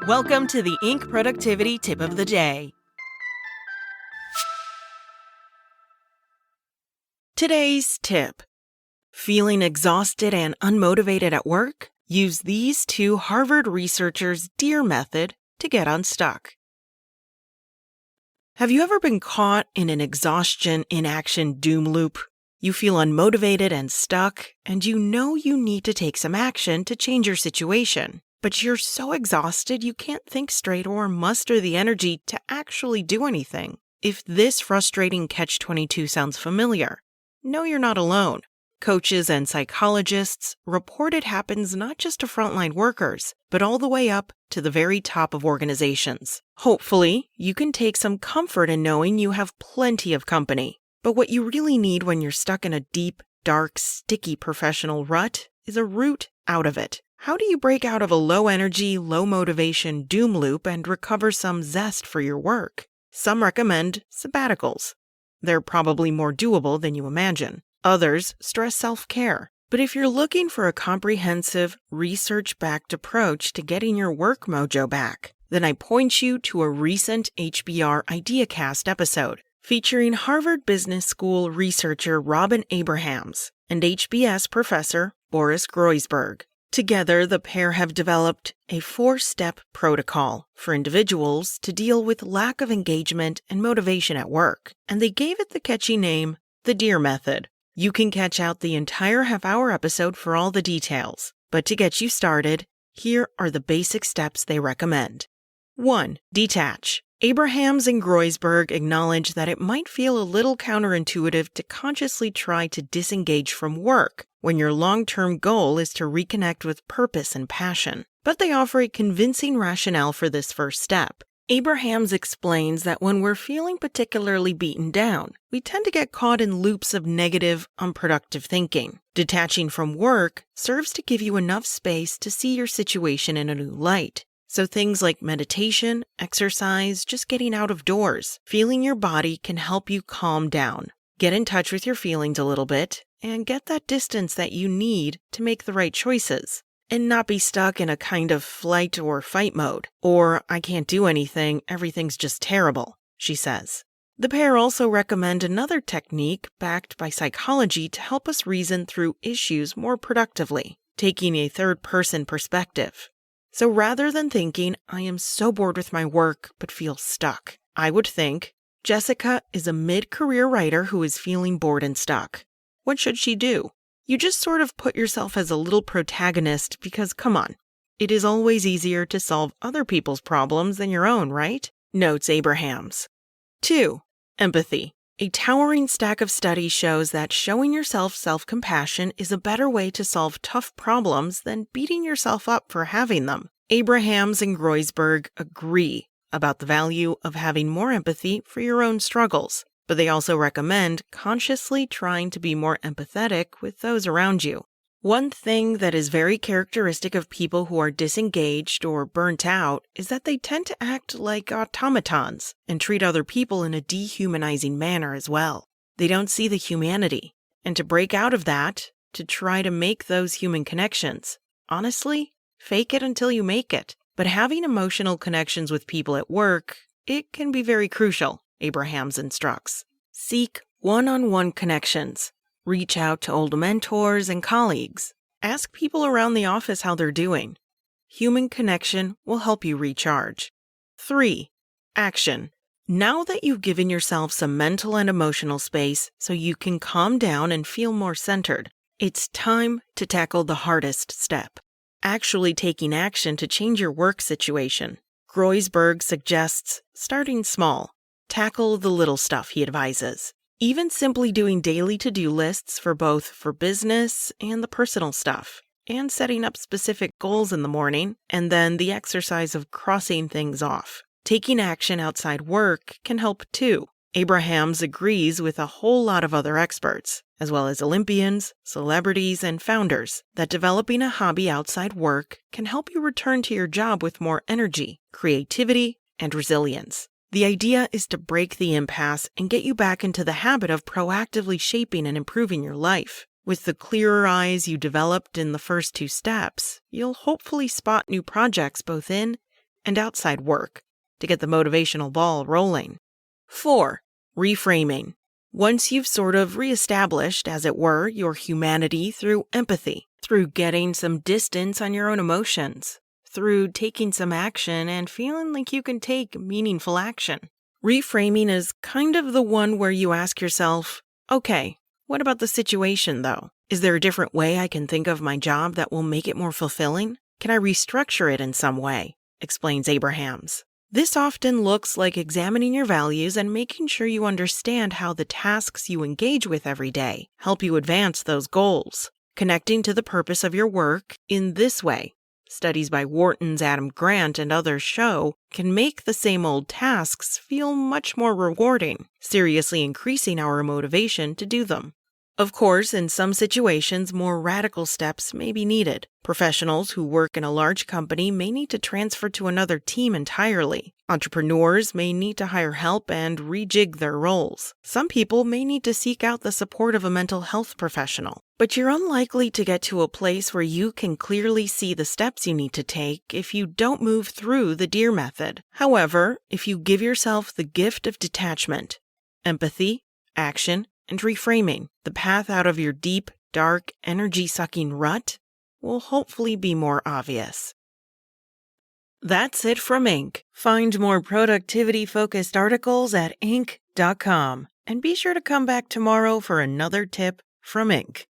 Welcome to the Inc. Productivity Tip of the Day. Today's tip. Feeling exhausted and unmotivated at work? Use these two Harvard researchers' DEAR method to get unstuck. Have you ever been caught in an exhaustion, inaction doom loop? You feel unmotivated and stuck, and you know you need to take some action to change your situation. But you're so exhausted you can't think straight or muster the energy to actually do anything. If this frustrating catch-22 sounds familiar, know you're not alone. Coaches and psychologists report it happens not just to frontline workers, but all the way up to the very top of organizations. Hopefully, you can take some comfort in knowing you have plenty of company. But what you really need when you're stuck in a deep, dark, sticky professional rut is a route out of it. How do you break out of a low-energy, low-motivation doom loop and recover some zest for your work? Some recommend sabbaticals. They're probably more doable than you imagine. Others stress self-care. But if you're looking for a comprehensive, research-backed approach to getting your work mojo back, then I point you to a recent HBR IdeaCast episode featuring Harvard Business School researcher Robin Abrahams and HBS professor Boris Groysberg. Together, the pair have developed a 4-step protocol for individuals to deal with lack of engagement and motivation at work, and they gave it the catchy name, the DEAR method. You can catch out the entire half-hour episode for all the details, but to get you started, here are the basic steps they recommend. 1. Detach. Abrahams and Groysberg acknowledge that it might feel a little counterintuitive to consciously try to disengage from work when your long-term goal is to reconnect with purpose and passion. But they offer a convincing rationale for this first step. Abrahams explains that when we're feeling particularly beaten down, we tend to get caught in loops of negative, unproductive thinking. Detaching from work serves to give you enough space to see your situation in a new light. So things like meditation, exercise, just getting out of doors, feeling your body can help you calm down. Get in touch with your feelings a little bit and get that distance that you need to make the right choices. And not be stuck in a kind of flight or fight mode, or I can't do anything, everything's just terrible, she says. The pair also recommend another technique backed by psychology to help us reason through issues more productively, taking a third-person perspective. So rather than thinking, I am so bored with my work but feel stuck, I would think, Jessica is a mid-career writer who is feeling bored and stuck. What should she do? You just sort of put yourself as a little protagonist because, come on, it is always easier to solve other people's problems than your own, right? Notes Abrahams. 2. Empathy. A towering stack of studies shows that showing yourself self-compassion is a better way to solve tough problems than beating yourself up for having them. Abrahams and Groysberg agree about the value of having more empathy for your own struggles, but they also recommend consciously trying to be more empathetic with those around you. One thing that is very characteristic of people who are disengaged or burnt out is that they tend to act like automatons and treat other people in a dehumanizing manner as well. They don't see the humanity. And to break out of that, to try to make those human connections, honestly, fake it until you make it. But having emotional connections with people at work, it can be very crucial, Abrahams instructs. Seek one-on-one connections. Reach out to old mentors and colleagues. Ask people around the office how they're doing. Human connection will help you recharge. 3. Action. Now that you've given yourself some mental and emotional space so you can calm down and feel more centered, it's time to tackle the hardest step. Actually taking action to change your work situation. Groysberg suggests starting small. Tackle the little stuff, he advises. Even simply doing daily to-do lists for business and the personal stuff, and setting up specific goals in the morning, and then the exercise of crossing things off. Taking action outside work can help too. Abrahams agrees with a whole lot of other experts, as well as Olympians, celebrities, and founders, that developing a hobby outside work can help you return to your job with more energy, creativity, and resilience. The idea is to break the impasse and get you back into the habit of proactively shaping and improving your life. With the clearer eyes you developed in the first 2 steps, you'll hopefully spot new projects both in and outside work to get the motivational ball rolling. 4. Reframing. Once you've sort of reestablished, as it were, your humanity through empathy, through getting some distance on your own emotions, through taking some action and feeling like you can take meaningful action. Reframing is kind of the one where you ask yourself, okay, what about the situation though? Is there a different way I can think of my job that will make it more fulfilling? Can I restructure it in some way? Explains Abrahams. This often looks like examining your values and making sure you understand how the tasks you engage with every day help you advance those goals. Connecting to the purpose of your work in this way, studies by Wharton's Adam Grant and others show, can make the same old tasks feel much more rewarding, seriously increasing our motivation to do them. Of course, in some situations, more radical steps may be needed. Professionals who work in a large company may need to transfer to another team entirely. Entrepreneurs may need to hire help and rejig their roles. Some people may need to seek out the support of a mental health professional. But you're unlikely to get to a place where you can clearly see the steps you need to take if you don't move through the DEAR method. However, if you give yourself the gift of detachment, empathy, action, and reframing, the path out of your deep, dark, energy-sucking rut will hopefully be more obvious. That's it from Inc. Find more productivity-focused articles at Inc.com. And be sure to come back tomorrow for another tip from Inc.